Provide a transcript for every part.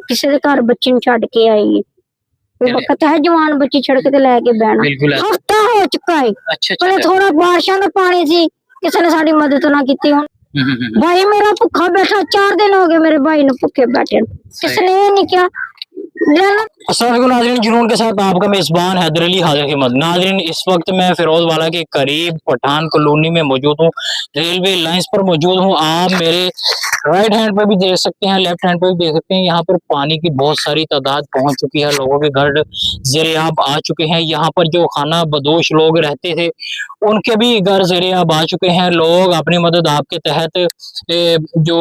किसी के घर बच्चे ਨੂੰ ਛੱਡ ਕੇ ਆਈ कोई वक्त है जवान बच्ची सड़क ते लेके बहना हफ्ता हो चुका है। पहले थोड़ा बारिशों का पानी सी किसी ने साडी मदद ना की हुन भाई मेरा भुखा बैठा 4 दिन हो गए मेरे भाई ने भुखे बैठे किसने नहीं किया। अस्सलामुअलैकुम नाज़रीन, जुनून के साथ आपका मेज़बान हैदर अली हाज़िर खिदमत। नाज़रीन, इस वक्त मैं फिरोजवाला के करीब पठान कॉलोनी में मौजूद हूँ, रेलवे लाइंस पर मौजूद हूँ। आप मेरे राइट हैंड पे भी देख सकते हैं, लेफ्ट हैंड पे भी देख सकते हैं। यहाँ पर पानी की बहुत सारी तादाद पहुंच चुकी है, लोगों के घर ज़ेरे-आब आ चुके हैं। यहाँ पर जो खाना बदोश लोग रहते थे उनके भी घर ज़ेरे-आब आ चुके हैं। लोग अपनी मदद आपके तहत जो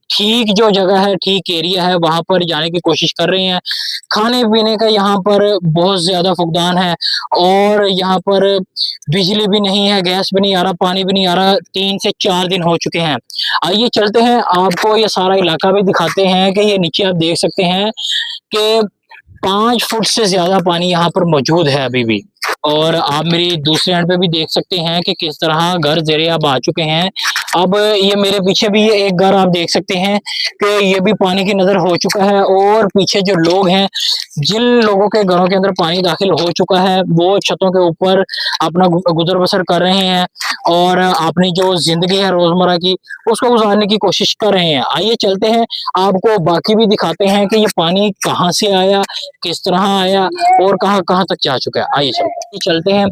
ठीक जो जगह है, ठीक एरिया है, वहां पर जाने की कोशिश कर रहे हैं। खाने पीने का यहाँ पर बहुत ज्यादा फुकदान है और यहाँ पर बिजली भी नहीं है, गैस भी नहीं आ रहा, पानी भी नहीं आ रहा। 3 से 4 दिन हो चुके हैं। आइए चलते हैं, आपको ये सारा इलाका भी दिखाते हैं कि ये नीचे आप देख सकते हैं कि 5 फुट से ज्यादा पानी यहाँ पर मौजूद है अभी भी। और आप मेरी दूसरे एंड पे भी देख सकते हैं कि किस तरह घर ज़ेरे-आब आ चुके हैं। अब ये मेरे पीछे भी ये एक घर आप देख सकते हैं कि ये भी पानी की नजर हो चुका है। और पीछे जो लोग हैं, जिन लोगों के घरों के अंदर पानी दाखिल हो चुका है, वो छतों के ऊपर अपना गुजर बसर कर रहे हैं और अपनी जो जिंदगी है रोजमर्रा की उसको गुजारने की कोशिश कर रहे हैं। आइए चलते हैं, आपको बाकी भी दिखाते हैं कि ये पानी कहाँ से आया, किस तरह आया और कहाँ कहाँ तक जा चुका है। आइए चलते हैं।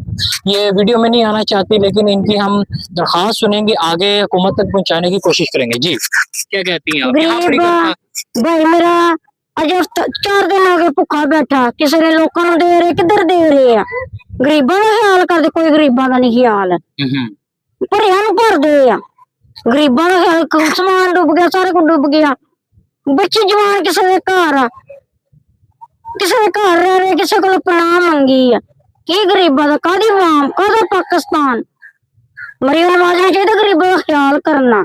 ये वीडियो में नहीं आना चाहती, लेकिन इनकी हम दरखास्त सुनेंगे, आगे हुकूमत तक पहुंचाने की कोशिश करेंगे। जी क्या कहती हैं आप? भाई मेरा अजे 4 दिन हो गए भुखा बैठा, किसी ने लोगों को दे रहे, किधर दे रहे हैं? गरीबों का ख्याल करते, कोई गरीबों का नहीं ख्याल पर भर दे गरीबों का ख्याल। समान डूब गया, सारे को डूब गया। बच्चे जवान किसी के घर रह रहे, किसी को पनाह मंगी है की गरीबों का कादी वाम कादा पाकिस्तान मरी आवाज में चाहिए गरीबों का ख्याल करना।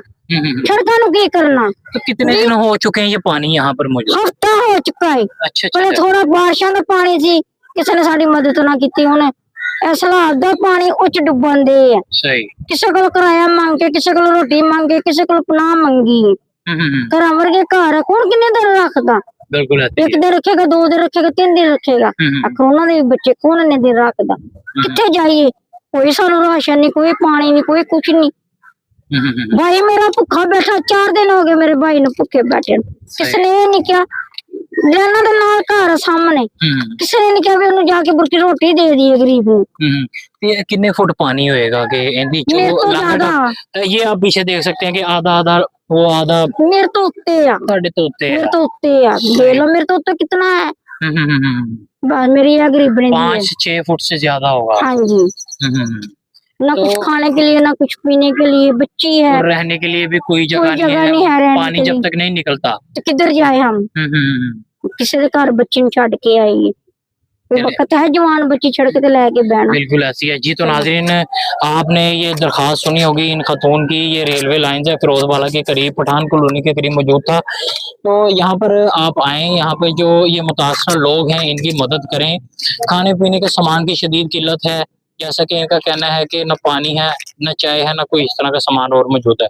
सड़कों की करना। तो कितने दिन हो चुके हैं ये पानी यहाँ पर मौजूद? हफ्ता हो चुका है। पहले थोड़ा बारिशों का पानी सी किसी ने साडी मदद ना की हुन सैलाब दा पानी उच डुबन दे है। सही किसी को किराया मांग के, किसी को रोटी मांग के, किसी को पनाह मंगी। घर वर्गे घर कौन किन्ने दिन रखदा? बिल्कुल 1 दिन रखेगा, 2 दिन रखेगा, 3 दिन रखेगा। कोरोना दे बच्चे कौन इन्ने दिन रखदा? किथे जाइए? कोई सानू राशन नहीं, कोई पानी नहीं, कोई कुछ नहीं। भाई मेरा भुखा बैठा 4 दिन हो गए मेरे भाई ने भुखे बैठे किसने नहीं किया। जाना तो नाल घर सामने किसी ने नहीं किया भी उन्हें जाके बुरकी रोटी दे दी है गरीब को। ये कितने फुट पानी होएगा कि इंदी जो ये आप पीछे देख सकते हैं कि आधा आधा वो आधा मेरे तो उत्ते आ, साढ़े तो उत्ते मेरे तो उत्ते आ, देख लो मेरे तो उत्ते कितना है। बस मेरी यह गरीब ने 5-6 फुट से ज्यादा होगा। हाँ जी। ना कुछ खाने के लिए, ना कुछ पीने के लिए, बच्ची है, रहने के लिए भी कोई जगह नहीं है। पानी जब तक नहीं निकलता तो किधर जाए हम? किसी के घर बच्चे ਨੂੰ ਛੱਡ के आई कोई वक्त है जवान बच्ची सड़क ते लेके बहना। बिल्कुल ऐसी है जी। तो नाज़रीन, आपने ये दरखास्त सुनी होगी इन खतून की। ये रेलवे लाइन है, फिरोजवाला के करीब पठान कॉलोनी के करीब मौजूद था। तो यहाँ पर आप आए, यहाँ पे जो ये मुतासर लोग हैं इनकी मदद करें। खाने पीने के सामान की शदीद किल्लत है, जैसा कि इनका कहना है कि न पानी है, न चाय है, न कोई इस तरह का सामान और मौजूद है।